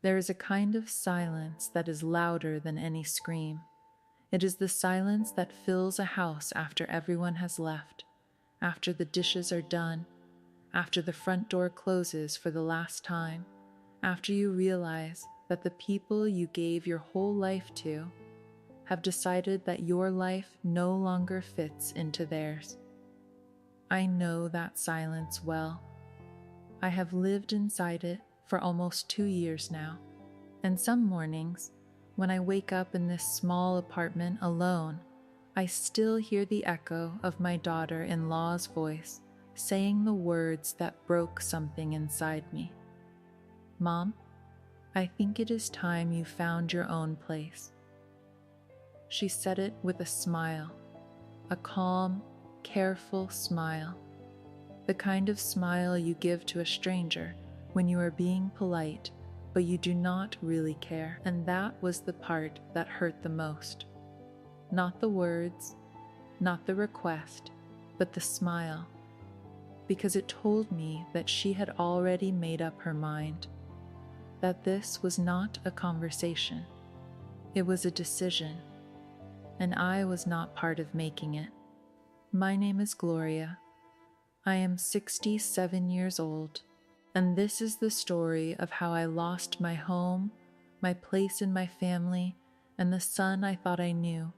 There is a kind of silence that is louder than any scream. It is the silence that fills a house after everyone has left, after the dishes are done, after the front door closes for the last time, after you realize that the people you gave your whole life to have decided that your life no longer fits into theirs. I know that silence well. I have lived inside it for almost 2 years now, and some mornings, when I wake up in this small apartment alone, I still hear the echo of my daughter-in-law's voice saying the words that broke something inside me. Mom, I think it is time you found your own place. She said it with a smile, a calm, careful smile, the kind of smile you give to a stranger when you are being polite, but you do not really care. And that was the part that hurt the most. Not the words, not the request, but the smile, because it told me that she had already made up her mind, that this was not a conversation, it was a decision, and I was not part of making it. My name is Gloria. I am 67 years old, and this is the story of how I lost my home, my place in my family, and the son I thought I knew,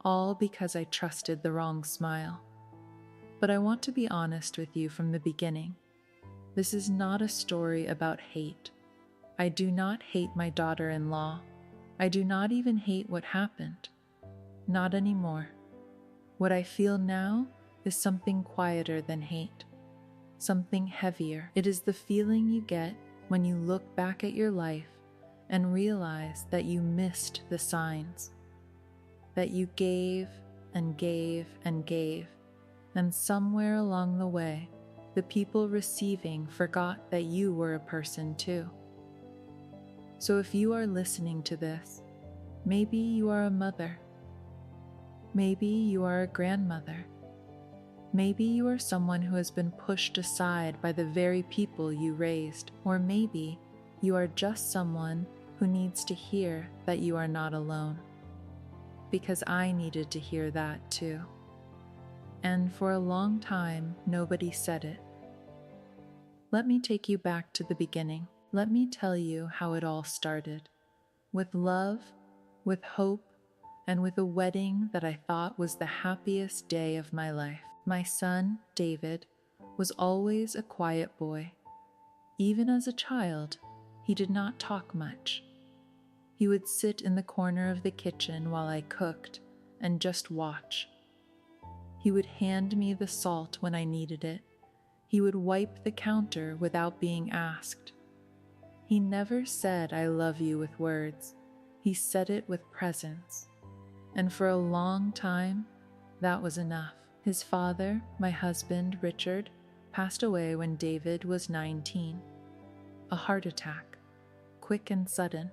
all because I trusted the wrong smile. But I want to be honest with you from the beginning. This is not a story about hate. I do not hate my daughter-in-law. I do not even hate what happened. Not anymore. What I feel now is something quieter than hate, something heavier. It is the feeling you get when you look back at your life and realize that you missed the signs, that you gave and gave and gave, and somewhere along the way, the people receiving forgot that you were a person too. So if you are listening to this, maybe you are a mother. Maybe you are a grandmother. Maybe you are someone who has been pushed aside by the very people you raised. Or maybe you are just someone who needs to hear that you are not alone. Because I needed to hear that too. And for a long time, nobody said it. Let me take you back to the beginning. Let me tell you how it all started. With love, with hope, and with a wedding that I thought was the happiest day of my life. My son, David, was always a quiet boy. Even as a child, he did not talk much. He would sit in the corner of the kitchen while I cooked and just watch. He would hand me the salt when I needed it. He would wipe the counter without being asked. He never said "I love you" with words. He said it with presence. And for a long time, that was enough. His father, my husband, Richard, passed away when David was 19. A heart attack, quick and sudden.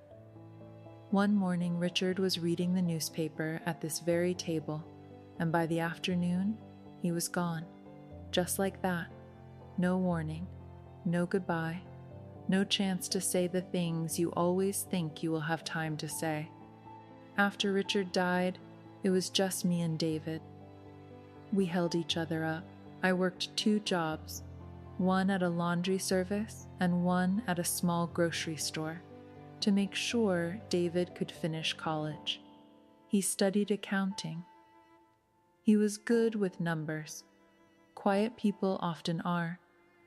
One morning, Richard was reading the newspaper at this very table, and by the afternoon, he was gone. Just like that. No warning, no goodbye, no chance to say the things you always think you will have time to say. After Richard died, it was just me and David. We held each other up. I worked 2 jobs, one at a laundry service and one at a small grocery store, to make sure David could finish college. He studied accounting. He was good with numbers. Quiet people often are.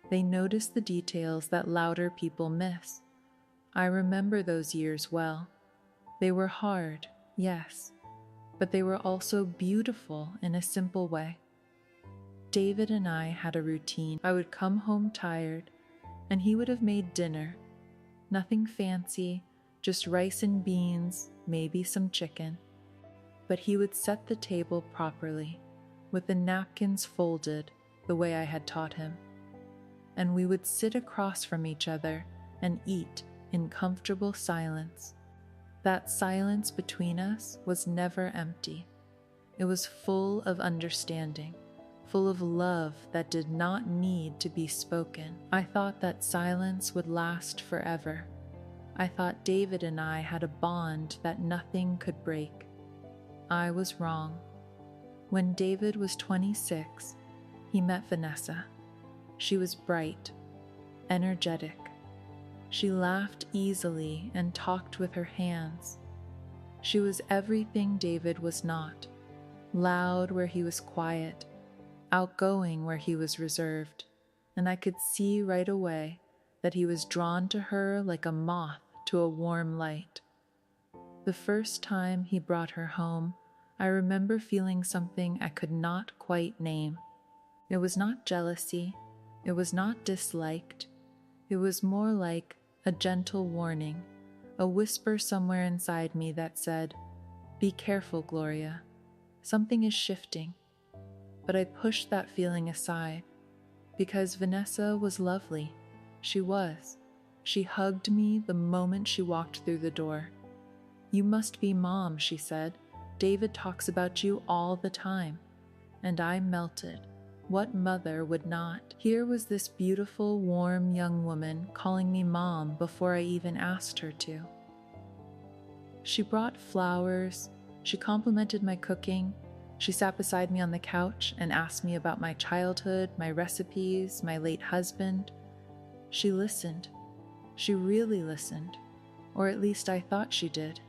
They notice the details that louder people miss. I remember those years well. They were hard, yes, but they were also beautiful in a simple way. David and I had a routine. I would come home tired, and he would have made dinner. Nothing fancy, just rice and beans, maybe some chicken. But he would set the table properly, with the napkins folded the way I had taught him. And we would sit across from each other and eat in comfortable silence. That silence between us was never empty. It was full of understanding, full of love that did not need to be spoken. I thought that silence would last forever. I thought David and I had a bond that nothing could break. I was wrong. When David was 26, he met Vanessa. She was bright, energetic. She laughed easily and talked with her hands. She was everything David was not, loud where he was quiet, outgoing where he was reserved, and I could see right away that he was drawn to her like a moth to a warm light. The first time he brought her home, I remember feeling something I could not quite name. It was not jealousy, it was not disliked, it was more like a gentle warning, a whisper somewhere inside me that said, "Be careful, Gloria. Something is shifting." But I pushed that feeling aside, because Vanessa was lovely. She was. She hugged me the moment she walked through the door. "You must be Mom," she said. "David talks about you all the time." And I melted. What mother would not? Here was this beautiful, warm young woman calling me Mom before I even asked her to. She brought flowers. She complimented my cooking. She sat beside me on the couch and asked me about my childhood, my recipes, my late husband. She listened. She really listened, or at least I thought she did.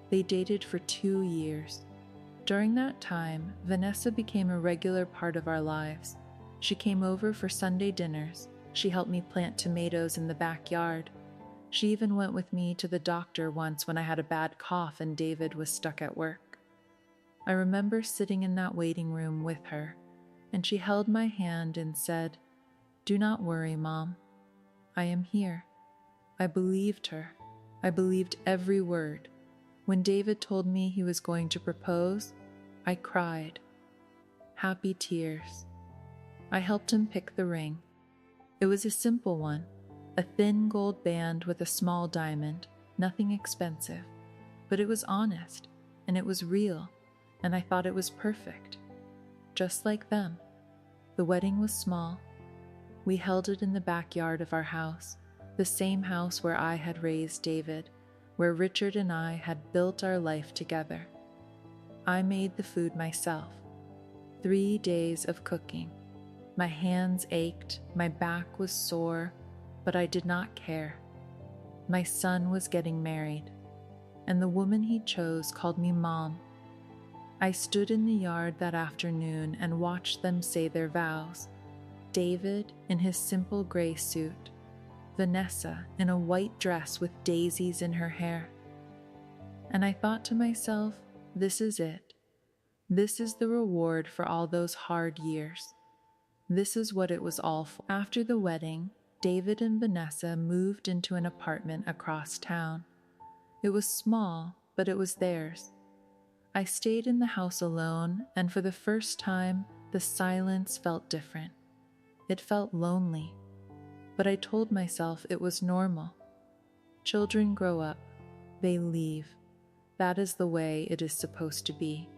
They dated for 2 years. During that time, Vanessa became a regular part of our lives. She came over for Sunday dinners. She helped me plant tomatoes in the backyard. She even went with me to the doctor once when I had a bad cough and David was stuck at work. I remember sitting in that waiting room with her, and she held my hand and said, "Do not worry, Mom. I am here." I believed her. I believed every word. When David told me he was going to propose, I cried. Happy tears. I helped him pick the ring. It was a simple one, a thin gold band with a small diamond, nothing expensive, but it was honest, and it was real, and I thought it was perfect. Just like them. The wedding was small. We held it in the backyard of our house, the same house where I had raised David, where Richard and I had built our life together. I made the food myself. 3 days of cooking. My hands ached, my back was sore, but I did not care. My son was getting married, and the woman he chose called me Mom. I stood in the yard that afternoon and watched them say their vows. David in his simple gray suit, Vanessa in a white dress with daisies in her hair. And I thought to myself, this is it. This is the reward for all those hard years. This is what it was all for. After the wedding, David and Vanessa moved into an apartment across town. It was small, but it was theirs. I stayed in the house alone, and for the first time, the silence felt different. It felt lonely, but I told myself it was normal. Children grow up, they leave. That is the way it is supposed to be.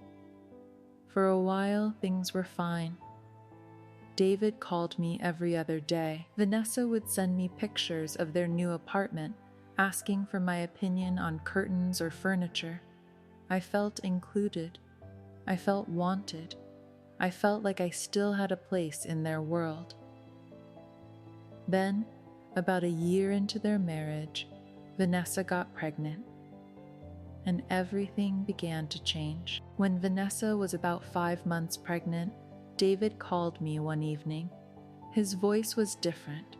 For a while, things were fine. David called me every other day. Vanessa would send me pictures of their new apartment, asking for my opinion on curtains or furniture. I felt included. I felt wanted. I felt like I still had a place in their world. Then, about a year into their marriage, Vanessa got pregnant, and everything began to change. When Vanessa was about 5 months pregnant, David called me one evening. His voice was different.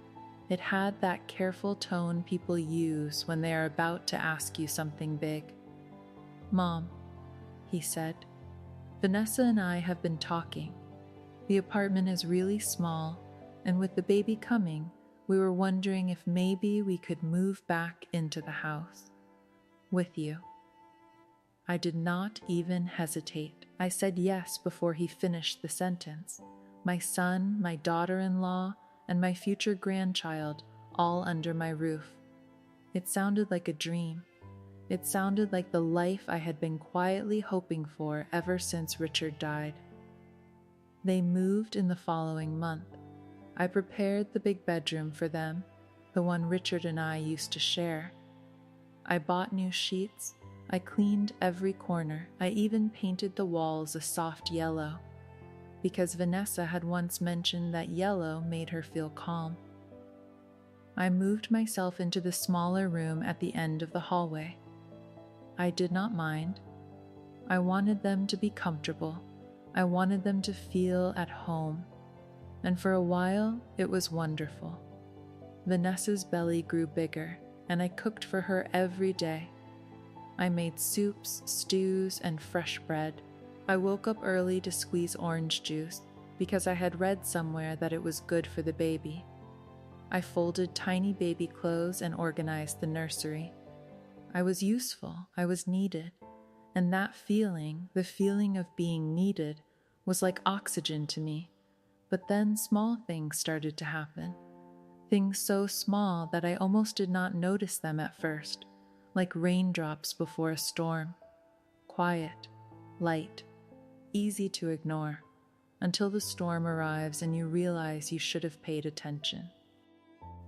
It had that careful tone people use when they are about to ask you something big. "Mom," he said, "Vanessa and I have been talking. The apartment is really small, and with the baby coming, we were wondering if maybe we could move back into the house. With you." I did not even hesitate. I said yes before he finished the sentence. My son, my daughter-in-law, and my future grandchild all under my roof. It sounded like a dream. It sounded like the life I had been quietly hoping for ever since Richard died. They moved in the following month. I prepared the big bedroom for them, the one Richard and I used to share. I bought new sheets. I cleaned every corner. I even painted the walls a soft yellow, because Vanessa had once mentioned that yellow made her feel calm. I moved myself into the smaller room at the end of the hallway. I did not mind. I wanted them to be comfortable. I wanted them to feel at home. And for a while, it was wonderful. Vanessa's belly grew bigger, and I cooked for her every day. I made soups, stews, and fresh bread. I woke up early to squeeze orange juice because I had read somewhere that it was good for the baby. I folded tiny baby clothes and organized the nursery. I was useful, I was needed, and that feeling, the feeling of being needed, was like oxygen to me. But then small things started to happen. Things so small that I almost did not notice them at first, like raindrops before a storm. Quiet, light, easy to ignore, until the storm arrives and you realize you should have paid attention.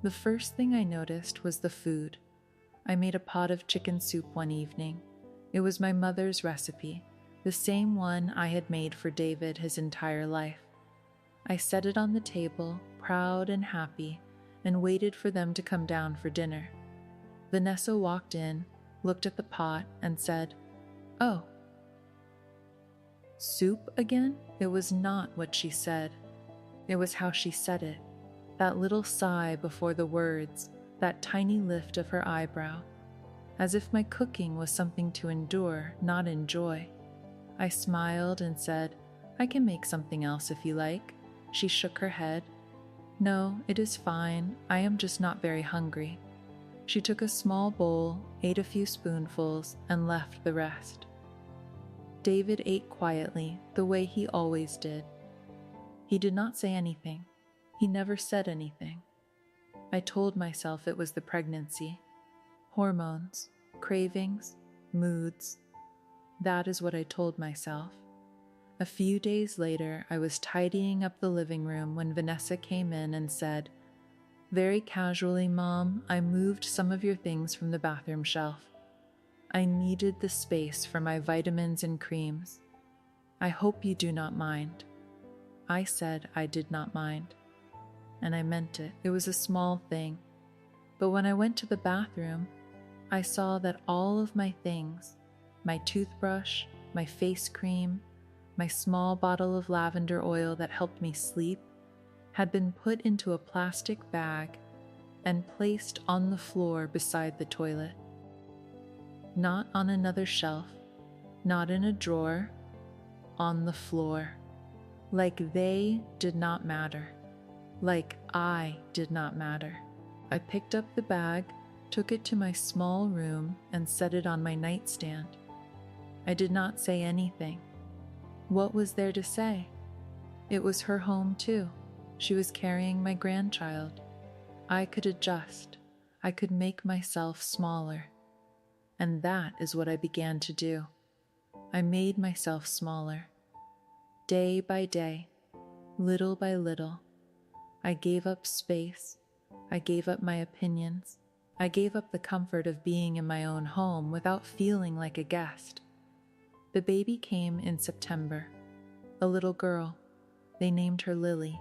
The first thing I noticed was the food. I made a pot of chicken soup one evening. It was my mother's recipe, the same one I had made for David his entire life. I set it on the table, proud and happy, and waited for them to come down for dinner. Vanessa walked in, looked at the pot, and said, "Oh." Soup again? It was not what she said. It was how she said it. That little sigh before the words, that tiny lift of her eyebrow, as if my cooking was something to endure, not enjoy. I smiled and said, "I can make something else if you like." She shook her head. "No, it is fine. I am just not very hungry." She took a small bowl, ate a few spoonfuls, and left the rest. David ate quietly, the way he always did. He did not say anything. He never said anything. I told myself it was the pregnancy. Hormones, cravings, moods. That is what I told myself. A few days later, I was tidying up the living room when Vanessa came in and said, "Very casually, Mom, I moved some of your things from the bathroom shelf. I needed the space for my vitamins and creams. I hope you do not mind." I said I did not mind. And I meant it. It was a small thing. But when I went to the bathroom, I saw that all of my things, my toothbrush, my face cream, my small bottle of lavender oil that helped me sleep, had been put into a plastic bag and placed on the floor beside the toilet. Not on another shelf, not in a drawer, on the floor. Like they did not matter. Like I did not matter. I picked up the bag, took it to my small room, and set it on my nightstand. I did not say anything. What was there to say? It was her home too. She was carrying my grandchild. I could adjust. I could make myself smaller. And that is what I began to do. I made myself smaller. Day by day, little by little, I gave up space. I gave up my opinions. I gave up the comfort of being in my own home without feeling like a guest. The baby came in September. A little girl. They named her Lily.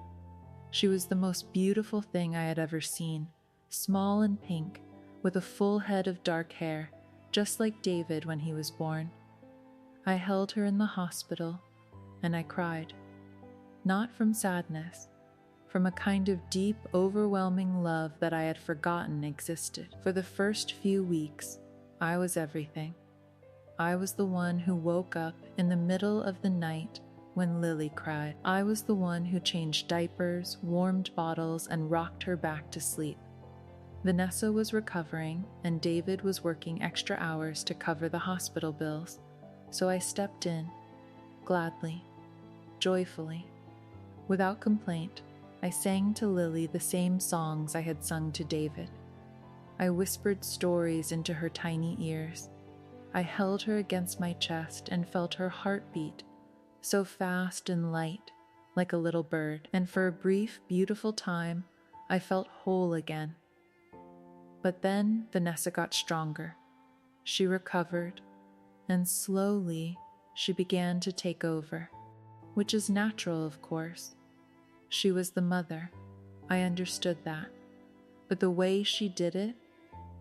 She was the most beautiful thing I had ever seen, small and pink, with a full head of dark hair, just like David when he was born. I held her in the hospital, and I cried. Not from sadness, from a kind of deep, overwhelming love that I had forgotten existed. For the first few weeks, I was everything. I was the one who woke up in the middle of the night when Lily cried. I was the one who changed diapers, warmed bottles, and rocked her back to sleep. Vanessa was recovering, and David was working extra hours to cover the hospital bills, so I stepped in, gladly, joyfully. Without complaint, I sang to Lily the same songs I had sung to David. I whispered stories into her tiny ears. I held her against my chest and felt her heartbeat, so fast and light, like a little bird, and for a brief, beautiful time, I felt whole again. But then Vanessa got stronger. She recovered, and slowly she began to take over, which is natural, of course. She was the mother. I understood that. But the way she did it,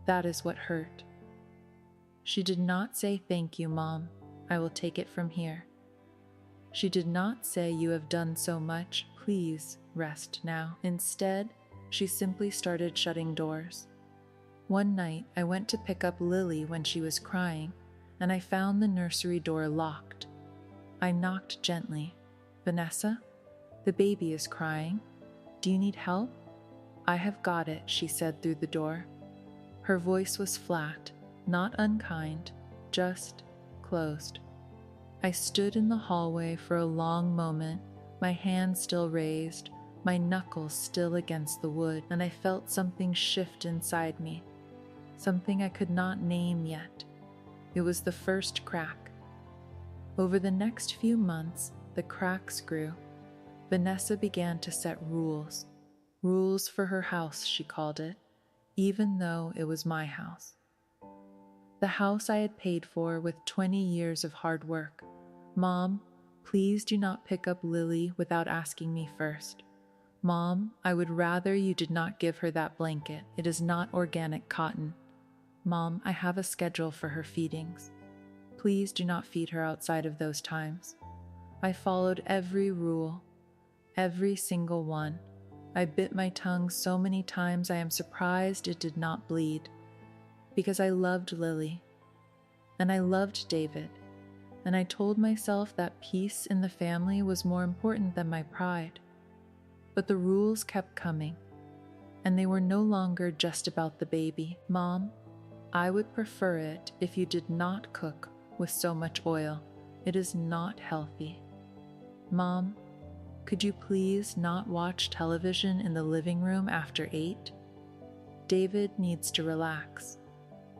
that is what hurt. She did not say, "Thank you, Mom. I will take it from here." She did not say, "You have done so much. Please rest now." Instead, she simply started shutting doors. One night, I went to pick up Lily when she was crying, and I found the nursery door locked. I knocked gently. "Vanessa, the baby is crying. Do you need help?" "I have got it," she said through the door. Her voice was flat, not unkind, just closed. I stood in the hallway for a long moment, my hand still raised, my knuckles still against the wood, and I felt something shift inside me, something I could not name yet. It was the first crack. Over the next few months, the cracks grew. Vanessa began to set rules. Rules for her house, she called it, even though it was my house. The house I had paid for with 20 years of hard work. "Mom, please do not pick up Lily without asking me first. Mom, I would rather you did not give her that blanket. It is not organic cotton. Mom, I have a schedule for her feedings. Please do not feed her outside of those times." I followed every rule, every single one. I bit my tongue so many times I am surprised it did not bleed, because I loved Lily, and I loved David, and I told myself that peace in the family was more important than my pride. But the rules kept coming, and they were no longer just about the baby. "Mom, I would prefer it if you did not cook with so much oil. It is not healthy. Mom, could you please not watch television in the living room after 8? David needs to relax.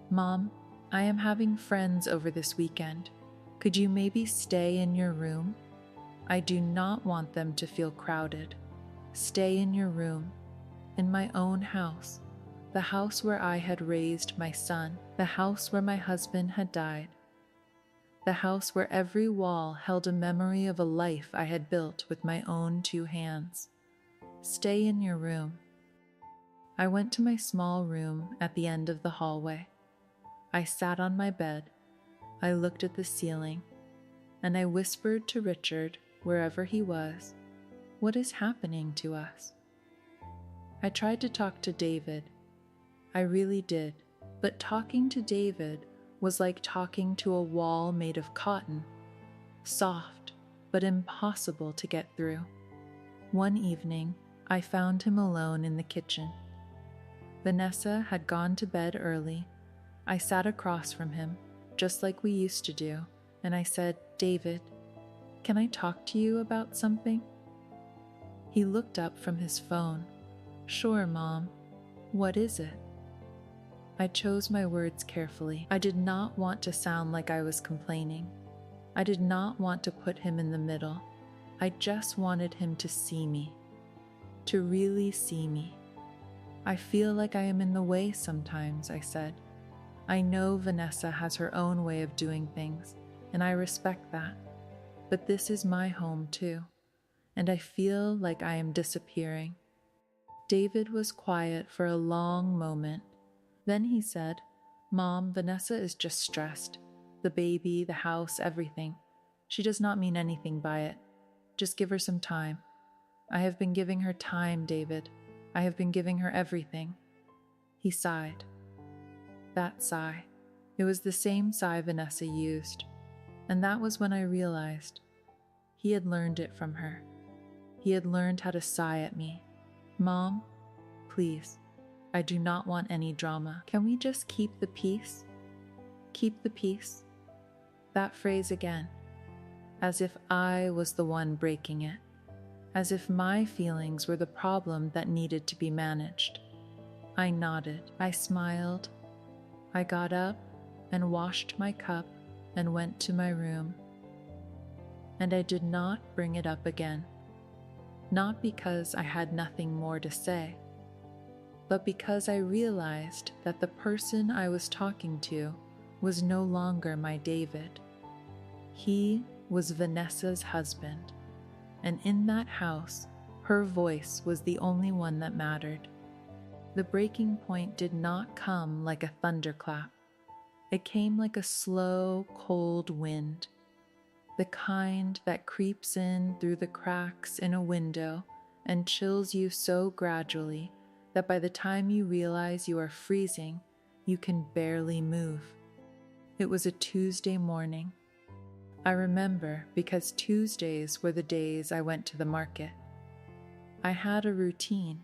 Mom, I am having friends over this weekend. Could you maybe stay in your room? I do not want them to feel crowded. Stay in your room, in my own house, the house where I had raised my son, the house where my husband had died, the house where every wall held a memory of a life I had built with my own 2 hands. Stay in your room." I went to my small room at the end of the hallway. I sat on my bed, I looked at the ceiling, and I whispered to Richard, wherever he was, "What is happening to us?" I tried to talk to David. I really did, but talking to David was like talking to a wall made of cotton, soft but impossible to get through. One evening, I found him alone in the kitchen. Vanessa had gone to bed early. I sat across from him, just like we used to do, and I said, "David, can I talk to you about something?" He looked up from his phone. "Sure, Mom. What is it?" I chose my words carefully. I did not want to sound like I was complaining. I did not want to put him in the middle. I just wanted him to see me, to really see me. "I feel like I am in the way sometimes," I said. "I know Vanessa has her own way of doing things, and I respect that. But this is my home too, and I feel like I am disappearing." David was quiet for a long moment. Then he said, "Mom, Vanessa is just stressed. The baby, the house, everything. She does not mean anything by it. Just give her some time." "I have been giving her time, David. I have been giving her everything." He sighed. That sigh. It was the same sigh Vanessa used. And that was when I realized he had learned it from her. He had learned how to sigh at me. "Mom, please. I do not want any drama. Can we just keep the peace? Keep the peace." That phrase again, as if I was the one breaking it, as if my feelings were the problem that needed to be managed. I nodded. I smiled. I got up and washed my cup and went to my room. And I did not bring it up again, not because I had nothing more to say, but because I realized that the person I was talking to was no longer my David. He was Vanessa's husband, and in that house, her voice was the only one that mattered. The breaking point did not come like a thunderclap. It came like a slow, cold wind, the kind that creeps in through the cracks in a window and chills you so gradually that by the time you realize you are freezing, you can barely move. It was a Tuesday morning. I remember because Tuesdays were the days I went to the market. I had a routine.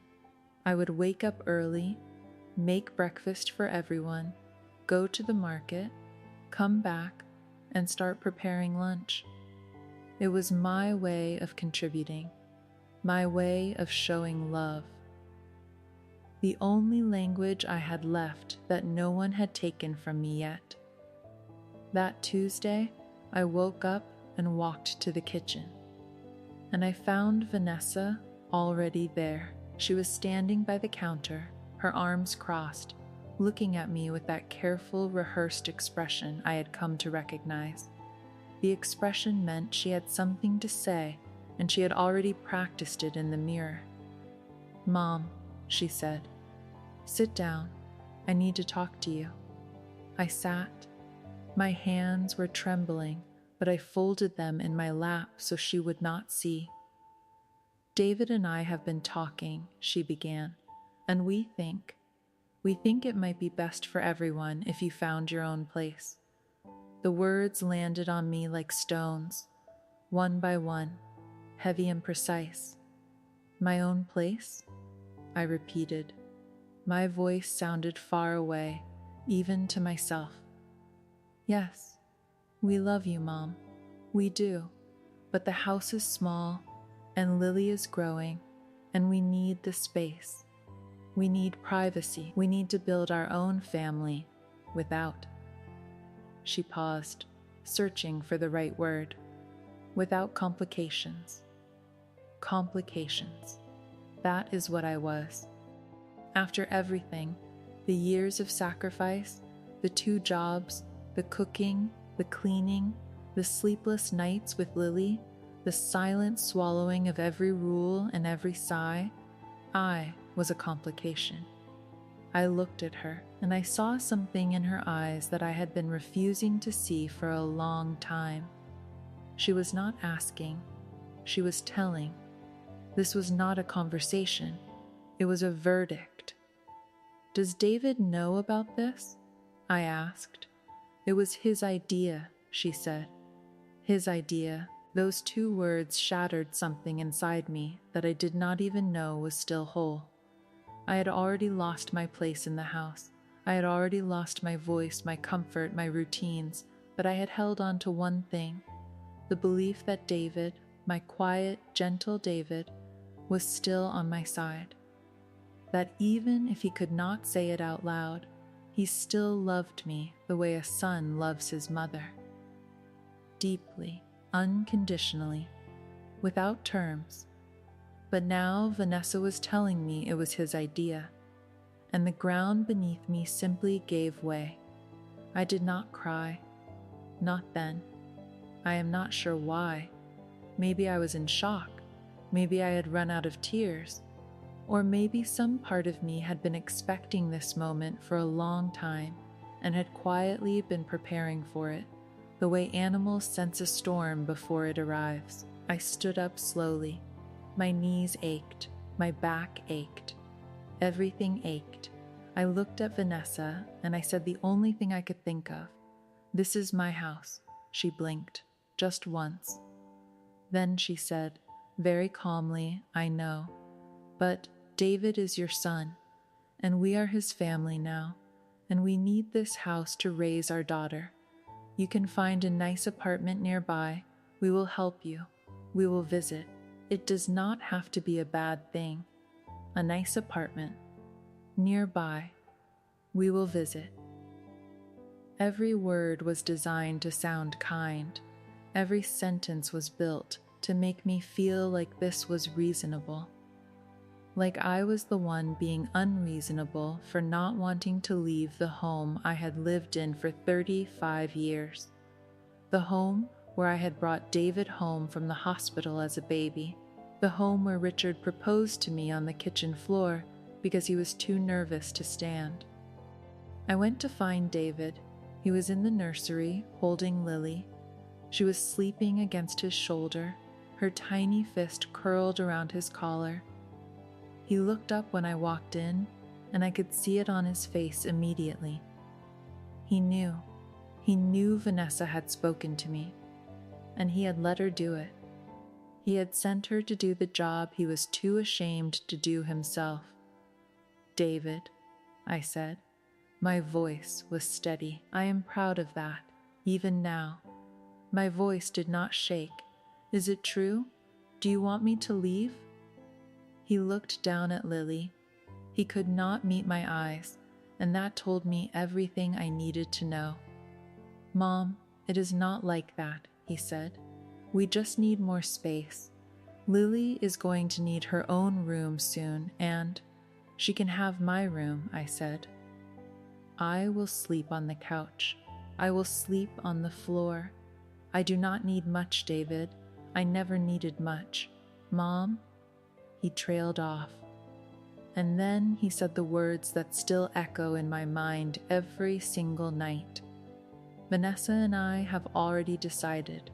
I would wake up early, make breakfast for everyone, go to the market, come back, and start preparing lunch. It was my way of contributing, my way of showing love. The only language I had left that no one had taken from me yet. That Tuesday, I woke up and walked to the kitchen, and I found Vanessa already there. She was standing by the counter, her arms crossed, looking at me with that careful, rehearsed expression I had come to recognize. The expression meant she had something to say, and she had already practiced it in the mirror. "Mom," she said, "sit down. I need to talk to you." I sat. My hands were trembling, but I folded them in my lap so she would not see. "David and I have been talking," she began, "and we think it might be best for everyone if you found your own place." The words landed on me like stones, one by one, heavy and precise. "My own place?" I repeated. My voice sounded far away, even to myself. "Yes, we love you, Mom. We do. But the house is small, and Lily is growing, and we need the space. We need privacy. We need to build our own family without." She paused, searching for the right word. "Without complications." Complications. That is what I was. After everything, the years of sacrifice, the 2 jobs, the cooking, the cleaning, the sleepless nights with Lily, the silent swallowing of every rule and every sigh, I was a complication. I looked at her, and I saw something in her eyes that I had been refusing to see for a long time. She was not asking, she was telling. This was not a conversation, it was a verdict. "Does David know about this?" I asked. "It was his idea," she said. His idea. Those 2 words shattered something inside me that I did not even know was still whole. I had already lost my place in the house. I had already lost my voice, my comfort, my routines, but I had held on to one thing, the belief that David, my quiet, gentle David, was still on my side. That even if he could not say it out loud, he still loved me the way a son loves his mother. Deeply, unconditionally, without terms. But now Vanessa was telling me it was his idea, and the ground beneath me simply gave way. I did not cry. Not then. I am not sure why. Maybe I was in shock. Maybe I had run out of tears. Or maybe some part of me had been expecting this moment for a long time and had quietly been preparing for it, the way animals sense a storm before it arrives. I stood up slowly. My knees ached. My back ached. Everything ached. I looked at Vanessa and I said the only thing I could think of. "This is my house." She blinked, just once. Then she said, very calmly, "I know, but David is your son, and we are his family now, and we need this house to raise our daughter. You can find a nice apartment nearby. We will help you. We will visit. It does not have to be a bad thing. A nice apartment. Nearby. We will visit." Every word was designed to sound kind. Every sentence was built to make me feel like this was reasonable. like I was the one being unreasonable for not wanting to leave the home I had lived in for 35 years. The home where I had brought David home from the hospital as a baby. The home where Richard proposed to me on the kitchen floor because he was too nervous to stand. I went to find David. He was in the nursery, holding Lily. She was sleeping against his shoulder, her tiny fist curled around his collar. He looked up when I walked in, and I could see it on his face immediately. He knew Vanessa had spoken to me, and he had let her do it. He had sent her to do the job he was too ashamed to do himself. "David," I said. My voice was steady. I am proud of that, even now. My voice did not shake. "Is it true? Do you want me to leave?" He looked down at Lily. He could not meet my eyes, and that told me everything I needed to know. "Mom, it is not like that," he said. "We just need more space. Lily is going to need her own room soon, and she can have my room," I said. "I will sleep on the couch. I will sleep on the floor. I do not need much, David. I never needed much. Mom?" He trailed off. And then he said the words that still echo in my mind every single night. "Vanessa and I have already decided.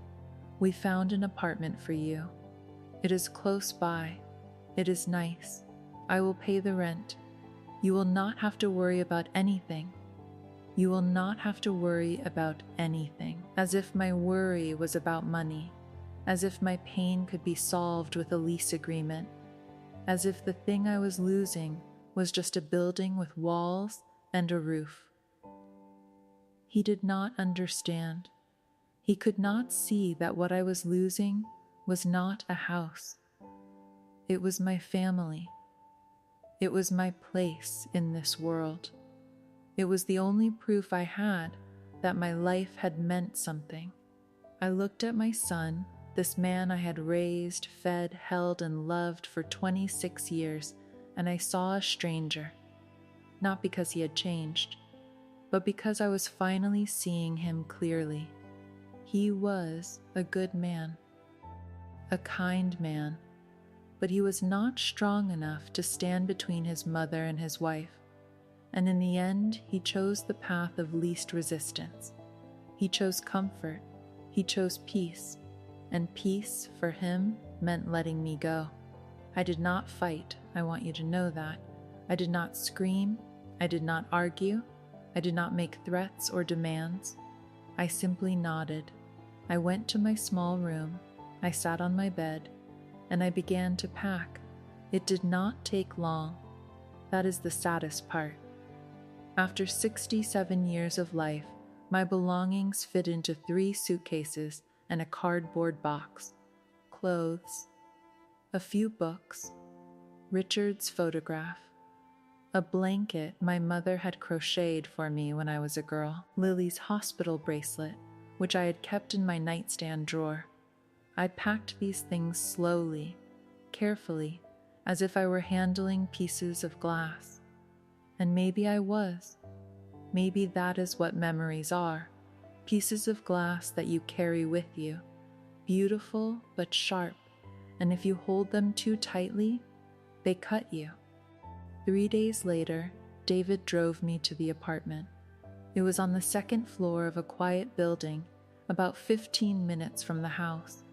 We found an apartment for you. It is close by. It is nice. I will pay the rent. You will not have to worry about anything. You will not have to worry about anything." As if my worry was about money. As if my pain could be solved with a lease agreement. As if the thing I was losing was just a building with walls and a roof. He did not understand. He could not see that what I was losing was not a house. It was my family. It was my place in this world. It was the only proof I had that my life had meant something. I looked at my son, this man I had raised, fed, held, and loved for 26 years, and I saw a stranger. Not because he had changed, but because I was finally seeing him clearly. He was a good man, a kind man, but he was not strong enough to stand between his mother and his wife, and in the end he chose the path of least resistance. He chose comfort, he chose peace, and peace for him meant letting me go. I did not fight, I want you to know that. I did not scream, I did not argue, I did not make threats or demands. I simply nodded. I went to my small room, I sat on my bed, and I began to pack. It did not take long. That is the saddest part. After 67 years of life, my belongings fit into 3 suitcases and a cardboard box. Clothes, a few books, Richard's photograph, a blanket my mother had crocheted for me when I was a girl, Lily's hospital bracelet, which I had kept in my nightstand drawer. I packed these things slowly, carefully, as if I were handling pieces of glass. And maybe I was. Maybe that is what memories are. Pieces of glass that you carry with you, beautiful but sharp, and if you hold them too tightly, they cut you. 3 days later, David drove me to the apartment. It was on the 2nd floor of a quiet building, about 15 minutes from the house.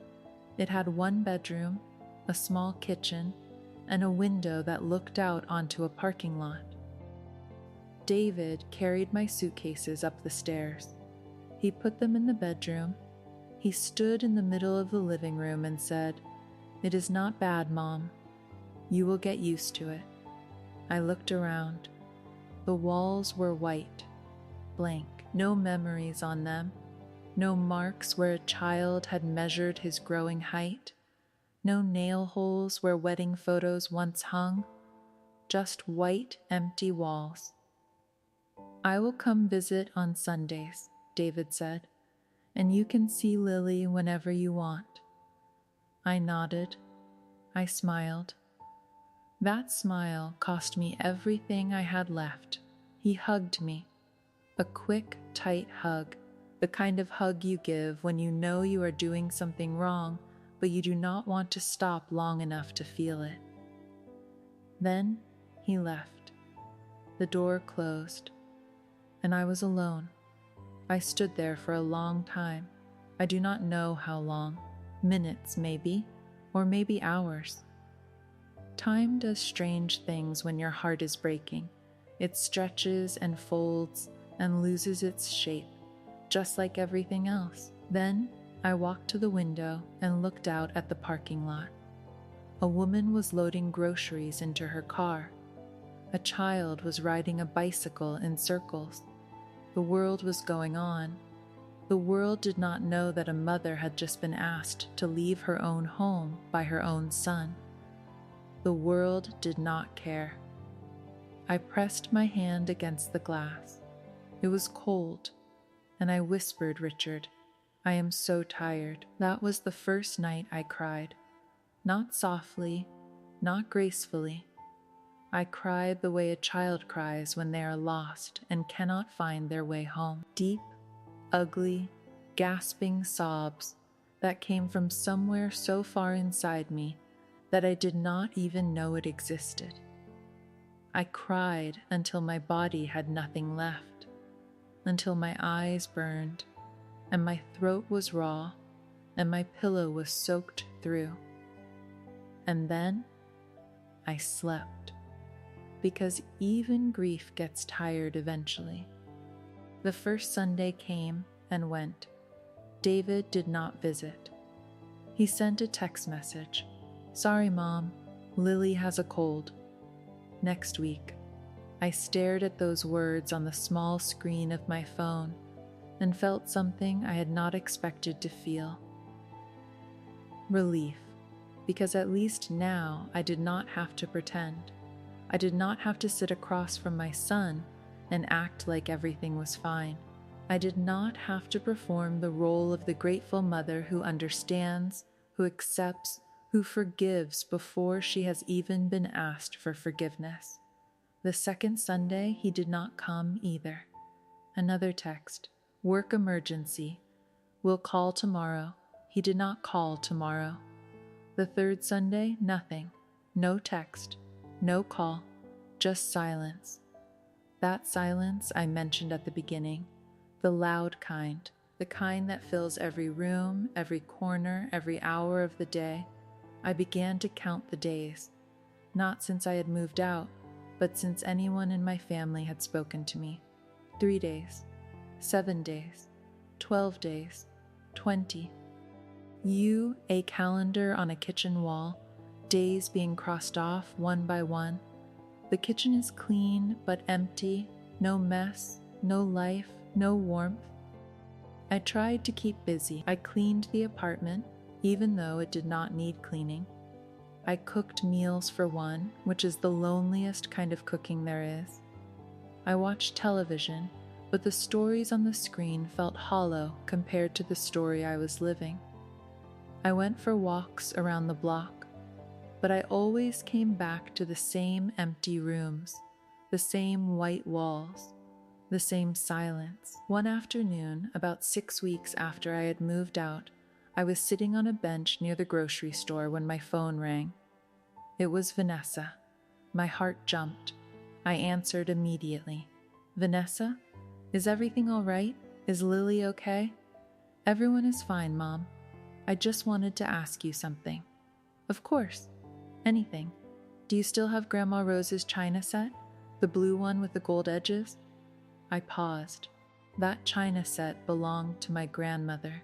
It had 1 bedroom, a small kitchen, and a window that looked out onto a parking lot. David carried my suitcases up the stairs. He put them in the bedroom. He stood in the middle of the living room and said, "It is not bad, Mom. You will get used to it." I looked around. The walls were white, blank, no memories on them, no marks where a child had measured his growing height, no nail holes where wedding photos once hung, just white, empty walls. "I will come visit on Sundays," David said, "and you can see Lily whenever you want." I nodded. I smiled. That smile cost me everything I had left. He hugged me. A quick, tight hug, the kind of hug you give when you know you are doing something wrong, but you do not want to stop long enough to feel it. Then he left. The door closed, and I was alone. I stood there for a long time. I do not know how long, minutes maybe, or maybe hours. Time does strange things when your heart is breaking. It stretches and folds and loses its shape, just like everything else. Then I walked to the window and looked out at the parking lot. A woman was loading groceries into her car. A child was riding a bicycle in circles. The world was going on. The world did not know that a mother had just been asked to leave her own home by her own son. The world did not care. I pressed my hand against the glass. It was cold, and I whispered, "Richard, I am so tired." That was the first night I cried. Not softly, not gracefully. I cried the way a child cries when they are lost and cannot find their way home. Deep, ugly, gasping sobs that came from somewhere so far inside me that I did not even know it existed. I cried until my body had nothing left, until my eyes burned, and my throat was raw, and my pillow was soaked through. And then I slept, because even grief gets tired eventually. The first Sunday came and went. David did not visit. He sent a text message. "Sorry, Mom, Lily has a cold." Next week, I stared at those words on the small screen of my phone and felt something I had not expected to feel. Relief, because at least now I did not have to pretend. I did not have to sit across from my son and act like everything was fine. I did not have to perform the role of the grateful mother who understands, who accepts, who forgives before she has even been asked for forgiveness. The second Sunday, he did not come either. Another text, "Work emergency. Will call tomorrow." He did not call tomorrow. The third Sunday, nothing. No text, no call, just silence. That silence I mentioned at the beginning, the loud kind, the kind that fills every room, every corner, every hour of the day. I began to count the days, not since I had moved out, but since anyone in my family had spoken to me. 3 days, 7 days, 12 days, 20. A calendar on a kitchen wall, days being crossed off one by one. The kitchen is clean but empty, no mess, no life, no warmth. I tried to keep busy. I cleaned the apartment, even though it did not need cleaning. I cooked meals for one, which is the loneliest kind of cooking there is. I watched television, but the stories on the screen felt hollow compared to the story I was living. I went for walks around the block, but I always came back to the same empty rooms, the same white walls, the same silence. One afternoon, about 6 weeks after I had moved out, I was sitting on a bench near the grocery store when my phone rang. It was Vanessa. My heart jumped. I answered immediately. "Vanessa? Is everything all right? Is Lily okay?" "Everyone is fine, Mom. I just wanted to ask you something." "Of course. Anything. Do you still have Grandma Rose's china set? The blue one with the gold edges?" I paused. That china set belonged to my grandmother.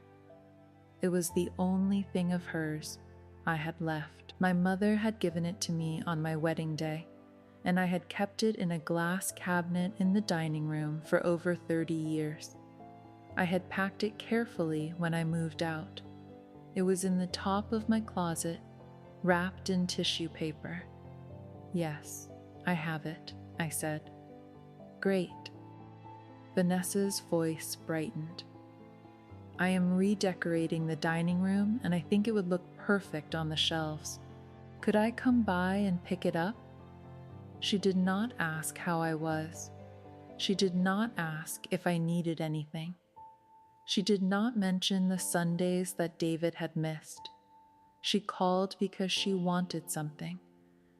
It was the only thing of hers I had left. My mother had given it to me on my wedding day, and I had kept it in a glass cabinet in the dining room for over 30 years. I had packed it carefully when I moved out. It was in the top of my closet, wrapped in tissue paper. "Yes, I have it," I said. "Great." Vanessa's voice brightened. "I am redecorating the dining room, and I think it would look perfect on the shelves. Could I come by and pick it up? She did not ask how I was. She did not ask if I needed anything. She did not mention the Sundays that David had missed. She called because she wanted something.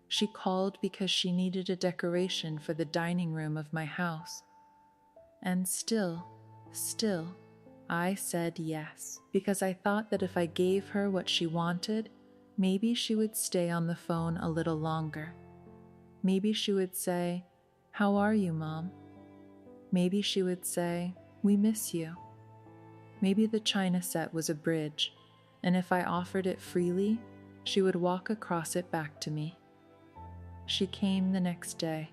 She called because she needed a decoration for the dining room of my house. And still, I said yes, because I thought that if I gave her what she wanted, maybe she would stay on the phone a little longer. Maybe she would say, "How are you, Mom?" Maybe she would say, "We miss you." Maybe the china set was a bridge, and if I offered it freely, she would walk across it back to me. She came the next day.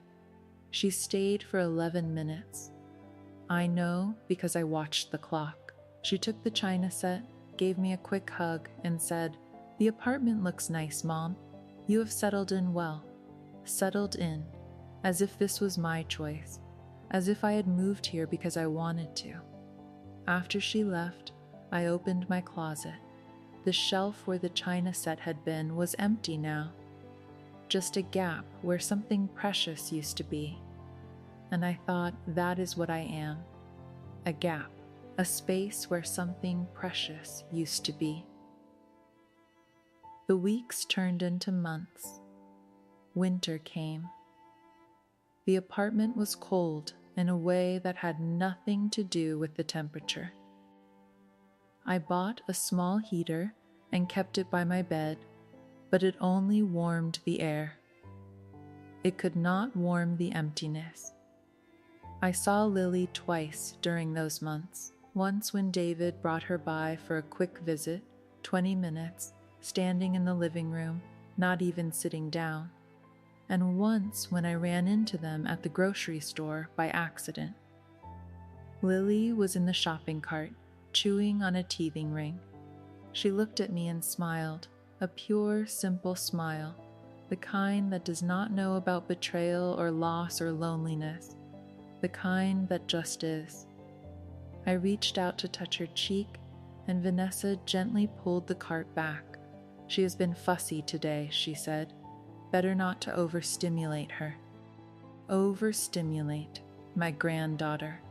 She stayed for 11 minutes. I know because I watched the clock. She took the china set, gave me a quick hug, and said, "The apartment looks nice, Mom. You have settled in well." Settled in, as if this was my choice, as if I had moved here because I wanted to. After she left, I opened my closet. The shelf where the china set had been was empty now. Just a gap where something precious used to be. And I thought, that is what I am. A gap, a space where something precious used to be. The weeks turned into months. Winter came. The apartment was cold in a way that had nothing to do with the temperature. I bought a small heater and kept it by my bed, but it only warmed the air. It could not warm the emptiness. I saw Lily twice during those months. Once when David brought her by for a quick visit, 20 minutes, standing in the living room, not even sitting down. And once when I ran into them at the grocery store by accident. Lily was in the shopping cart, chewing on a teething ring. She looked at me and smiled, a pure, simple smile, the kind that does not know about betrayal or loss or loneliness, the kind that just is. I reached out to touch her cheek, and Vanessa gently pulled the cart back. "She has been fussy today," she said. "Better not to overstimulate her." Overstimulate my granddaughter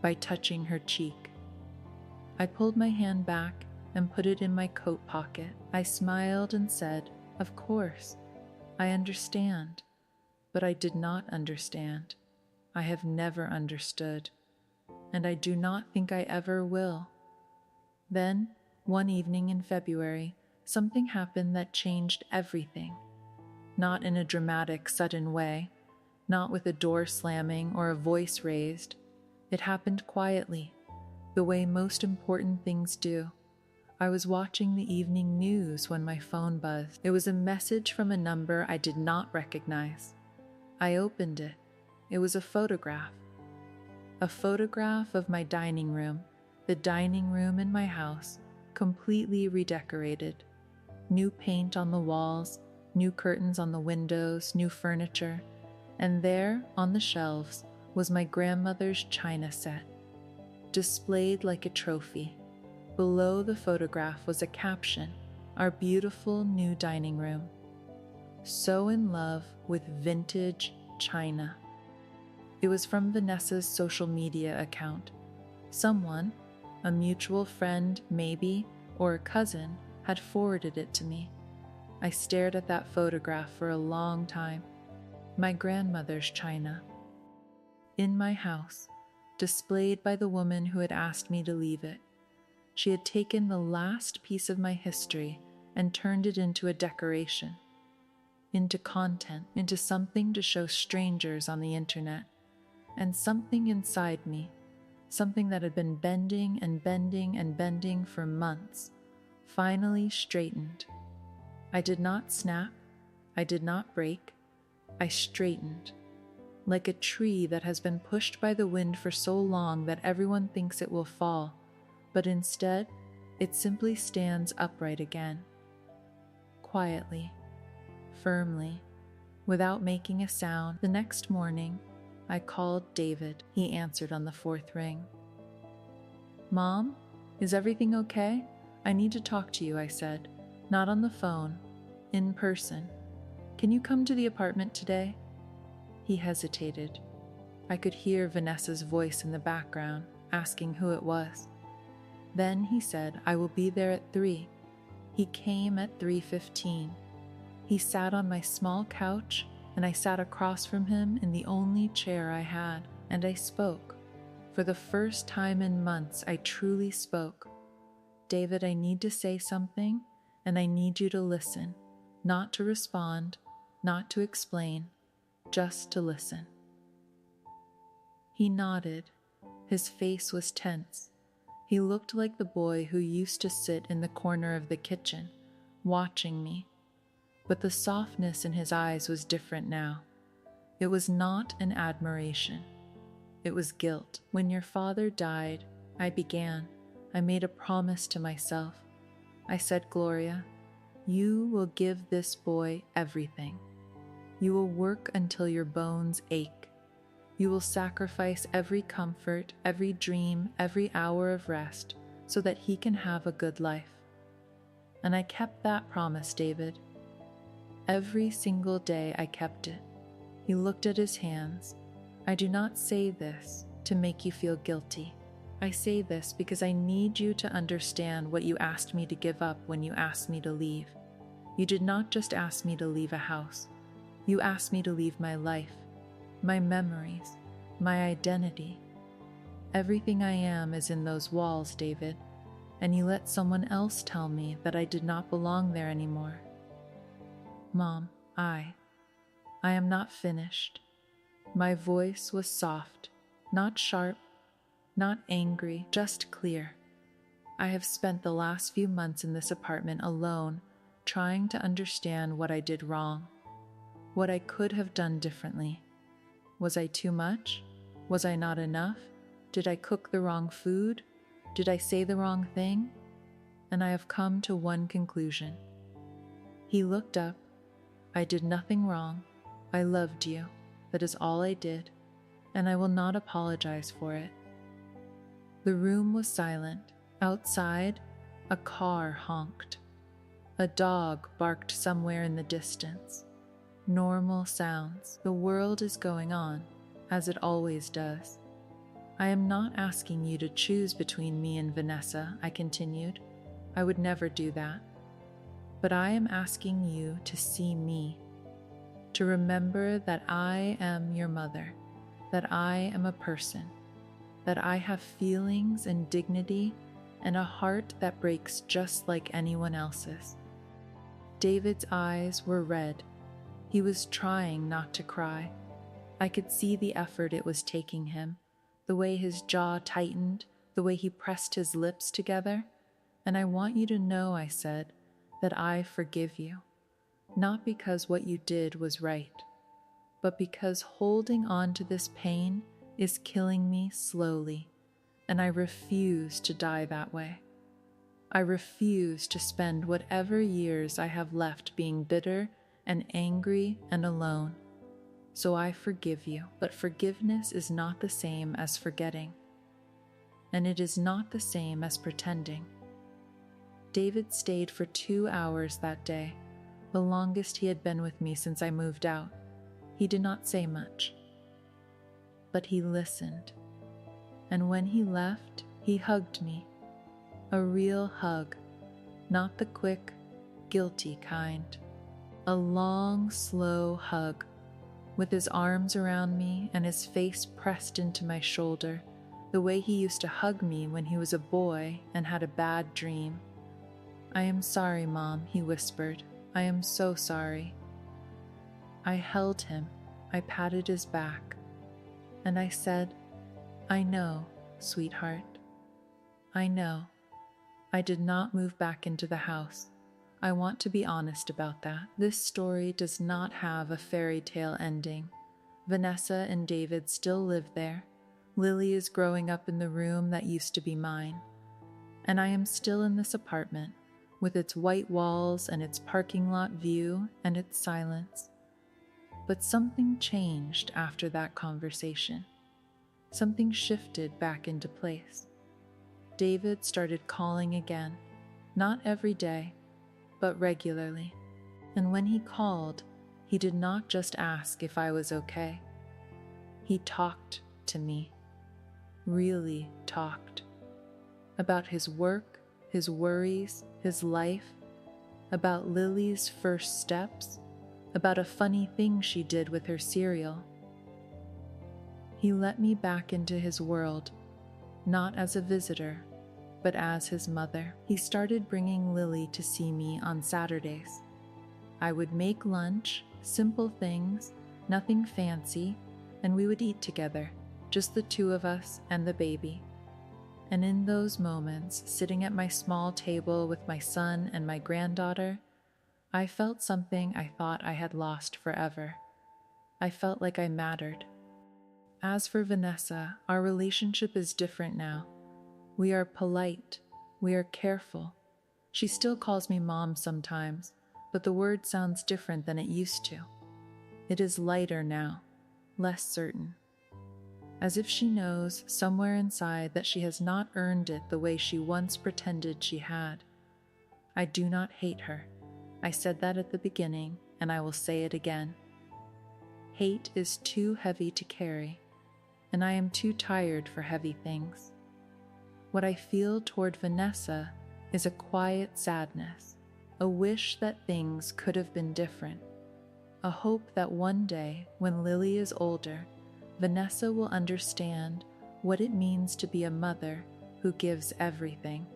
by touching her cheek. I pulled my hand back and put it in my coat pocket. I smiled and said, "Of course, I understand." But I did not understand. I have never understood, and I do not think I ever will. Then, one evening in February, something happened that changed everything. Not in a dramatic, sudden way, not with a door slamming or a voice raised. It happened quietly, the way most important things do. I was watching the evening news when my phone buzzed. It was a message from a number I did not recognize. I opened it. It was a photograph. A photograph of my dining room, the dining room in my house, completely redecorated. New paint on the walls, new curtains on the windows, new furniture, and there, on the shelves, was my grandmother's china set, displayed like a trophy. Below the photograph was a caption, "Our beautiful new dining room. So in love with vintage china." It was from Vanessa's social media account. Someone, a mutual friend maybe, or a cousin, had forwarded it to me. I stared at that photograph for a long time. My grandmother's china. In my house, displayed by the woman who had asked me to leave it. She had taken the last piece of my history and turned it into a decoration, into content, into something to show strangers on the internet. And something inside me, something that had been bending and bending and bending for months, finally straightened. I did not snap, I did not break, I straightened, like a tree that has been pushed by the wind for so long that everyone thinks it will fall, but instead, it simply stands upright again. Quietly, firmly, without making a sound. The next morning, I called David. He answered on the 4th ring. "Mom, is everything okay? I need to talk to you," I said. "Not on the phone, in person. Can you come to the apartment today?" He hesitated. I could hear Vanessa's voice in the background, asking who it was. Then he said, "I will be there at 3. He came at 3:15. He sat on my small couch, and I sat across from him in the only chair I had, and I spoke. For the first time in months, I truly spoke. David, I need to say something, and I need you to listen, not to respond, not to explain, just to listen." He nodded. His face was tense. He looked like the boy who used to sit in the corner of the kitchen, watching me. But the softness in his eyes was different now. It was not an admiration. It was guilt. "When your father died, I began. I made a promise to myself. I said, Gloria, you will give this boy everything. You will work until your bones ache. You will sacrifice every comfort, every dream, every hour of rest, so that he can have a good life." And I kept that promise, David. Every single day I kept it. He looked at his hands. I do not say this to make you feel guilty. I say this because I need you to understand what you asked me to give up when you asked me to leave. You did not just ask me to leave a house. You asked me to leave my life, my memories, my identity. Everything I am is in those walls, David, and you let someone else tell me that I did not belong there anymore. Mom, I am not finished. My voice was soft, not sharp, not angry, just clear. I have spent the last few months in this apartment alone, trying to understand what I did wrong, what I could have done differently. Was I too much? Was I not enough? Did I cook the wrong food? Did I say the wrong thing? And I have come to one conclusion. He looked up. I did nothing wrong. I loved you. That is all I did, and I will not apologize for it. The room was silent. Outside, a car honked. A dog barked somewhere in the distance. Normal sounds. The world is going on, as it always does. I am not asking you to choose between me and Vanessa, I continued. I would never do that. But I am asking you to see me, to remember that I am your mother, that I am a person, that I have feelings and dignity and a heart that breaks just like anyone else's. David's eyes were red. He was trying not to cry. I could see the effort it was taking him, the way his jaw tightened, the way he pressed his lips together. And I want you to know, I said, that I forgive you, not because what you did was right, but because holding on to this pain is killing me slowly, and I refuse to die that way. I refuse to spend whatever years I have left being bitter and angry and alone. So I forgive you, but forgiveness is not the same as forgetting, and it is not the same as pretending. David stayed for 2 hours that day, the longest he had been with me since I moved out. He did not say much, but he listened. And when he left, he hugged me. A real hug, not the quick, guilty kind. A long, slow hug, with his arms around me and his face pressed into my shoulder, the way he used to hug me when he was a boy and had a bad dream. "I am sorry, Mom," he whispered. "I am so sorry." I held him. I patted his back. And I said, "I know, sweetheart. I know. I did not move back into the house. I want to be honest about that. This story does not have a fairy tale ending. Vanessa and David still live there. Lily is growing up in the room that used to be mine. And I am still in this apartment, with its white walls and its parking lot view and its silence. But something changed after that conversation. Something shifted back into place. David started calling again, not every day, but regularly. And when he called, he did not just ask if I was okay. He talked to me, really talked, about his work, his worries, his life, about Lily's first steps, about a funny thing she did with her cereal. He let me back into his world, not as a visitor, but as his mother. He started bringing Lily to see me on Saturdays. I would make lunch, simple things, nothing fancy, and we would eat together, just the two of us and the baby. And in those moments, sitting at my small table with my son and my granddaughter, I felt something I thought I had lost forever. I felt like I mattered. As for Vanessa, our relationship is different now. We are polite. We are careful. She still calls me mom sometimes, but the word sounds different than it used to. It is lighter now, less certain. As if she knows somewhere inside that she has not earned it the way she once pretended she had. I do not hate her. I said that at the beginning, and I will say it again. Hate is too heavy to carry, and I am too tired for heavy things. What I feel toward Vanessa is a quiet sadness, a wish that things could have been different, a hope that one day, when Lily is older, Vanessa will understand what it means to be a mother who gives everything,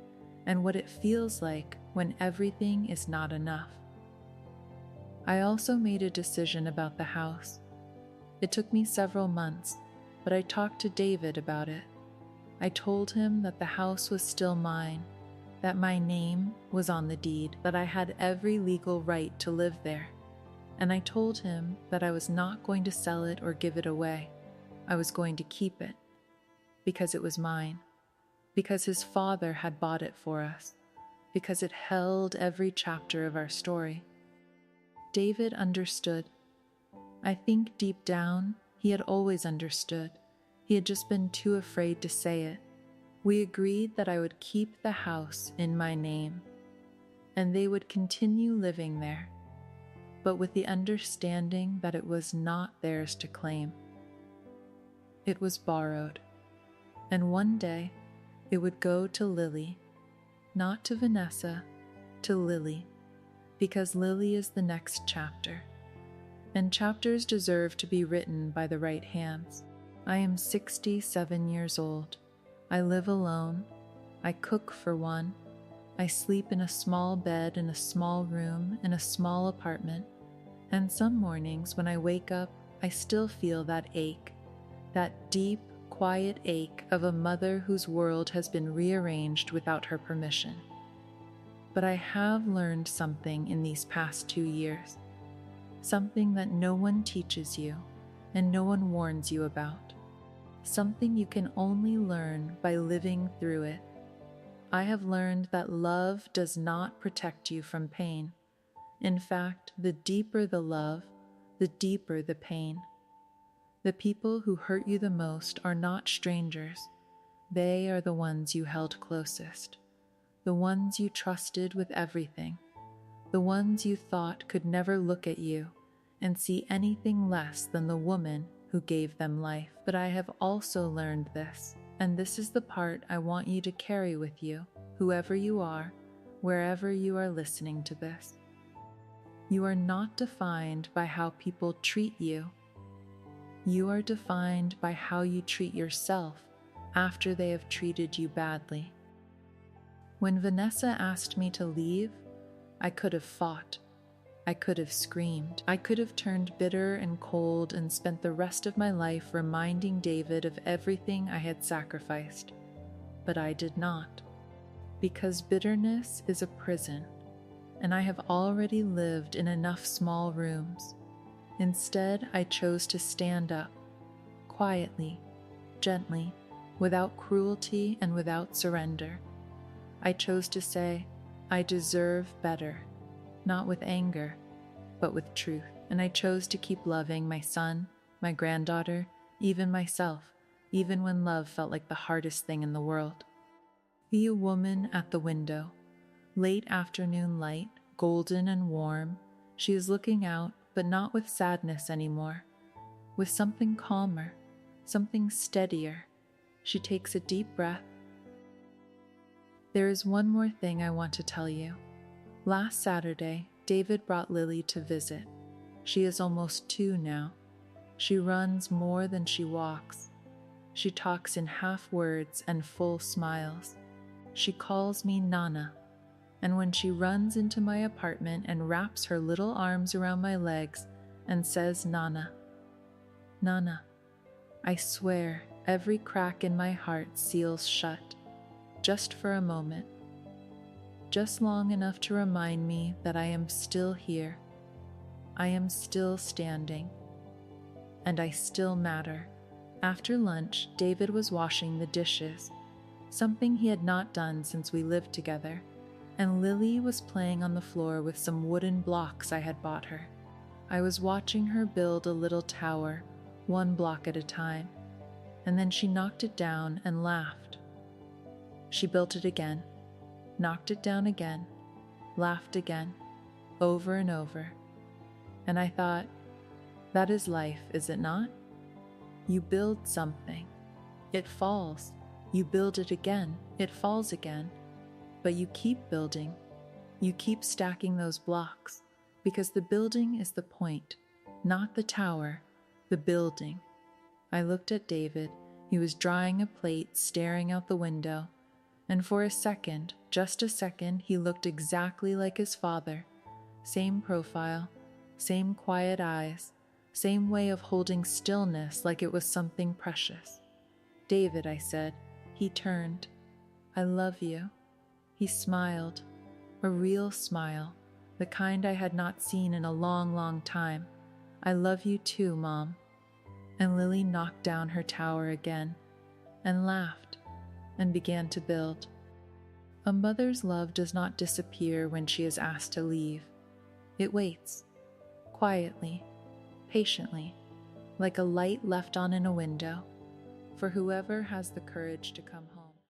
and what it feels like when everything is not enough. I also made a decision about the house. It took me several months, but I talked to David about it. I told him that the house was still mine, that my name was on the deed, that I had every legal right to live there. And I told him that I was not going to sell it or give it away. I was going to keep it, because it was mine, because his father had bought it for us, because it held every chapter of our story. David understood. I think deep down, he had always understood. He had just been too afraid to say it. We agreed that I would keep the house in my name, and they would continue living there, but with the understanding that it was not theirs to claim. It was borrowed, and one day it would go to Lily, not to Vanessa, to Lily, because Lily is the next chapter, and chapters deserve to be written by the right hands. I am 67 years old. I live alone. I cook for one. I sleep in a small bed in a small room in a small apartment, and some mornings when I wake up, I still feel that ache, that deep, quiet ache of a mother whose world has been rearranged without her permission. But I have learned something in these past 2 years, something that no one teaches you and no one warns you about, something you can only learn by living through it. I have learned that love does not protect you from pain. In fact, the deeper the love, the deeper the pain. The people who hurt you the most are not strangers. They are the ones you held closest, the ones you trusted with everything, the ones you thought could never look at you and see anything less than the woman who gave them life. But I have also learned this, and this is the part I want you to carry with you, whoever you are, wherever you are listening to this. You are not defined by how people treat you. You are defined by how you treat yourself after they have treated you badly. When Vanessa asked me to leave, I could have fought. I could have screamed. I could have turned bitter and cold and spent the rest of my life reminding David of everything I had sacrificed. But I did not. Because bitterness is a prison, and I have already lived in enough small rooms. Instead, I chose to stand up, quietly, gently, without cruelty and without surrender. I chose to say, I deserve better, not with anger, but with truth. And I chose to keep loving my son, my granddaughter, even myself, even when love felt like the hardest thing in the world. Be a woman at the window. Late afternoon light, golden and warm, she is looking out, but not with sadness anymore, with something calmer, something steadier. She takes a deep breath. There is one more thing I want to tell you. Last Saturday, David brought Lily to visit. She is almost 2 now. She runs more than she walks. She talks in half words and full smiles. She calls me Nana, and when she runs into my apartment and wraps her little arms around my legs and says Nana, Nana, I swear every crack in my heart seals shut, just for a moment, just long enough to remind me that I am still here. I am still standing, and I still matter. After lunch, David was washing the dishes, something he had not done since we lived together, and Lily was playing on the floor with some wooden blocks I had bought her. I was watching her build a little tower, 1 block at a time, and then she knocked it down and laughed. She built it again, knocked it down again, laughed again, over and over. And I thought, that is life, is it not? You build something. It falls. You build it again. It falls again. But you keep building. You keep stacking those blocks, because the building is the point, not the tower, the building. I looked at David. He was drying a plate, staring out the window. And for a second, just a second, he looked exactly like his father. Same profile, same quiet eyes, same way of holding stillness like it was something precious. David, I said. He turned. I love you. He smiled, a real smile, the kind I had not seen in a long, long time. I love you too, Mom. And Lily knocked down her tower again, and laughed, and began to build. A mother's love does not disappear when she is asked to leave. It waits, quietly, patiently, like a light left on in a window, for whoever has the courage to come home.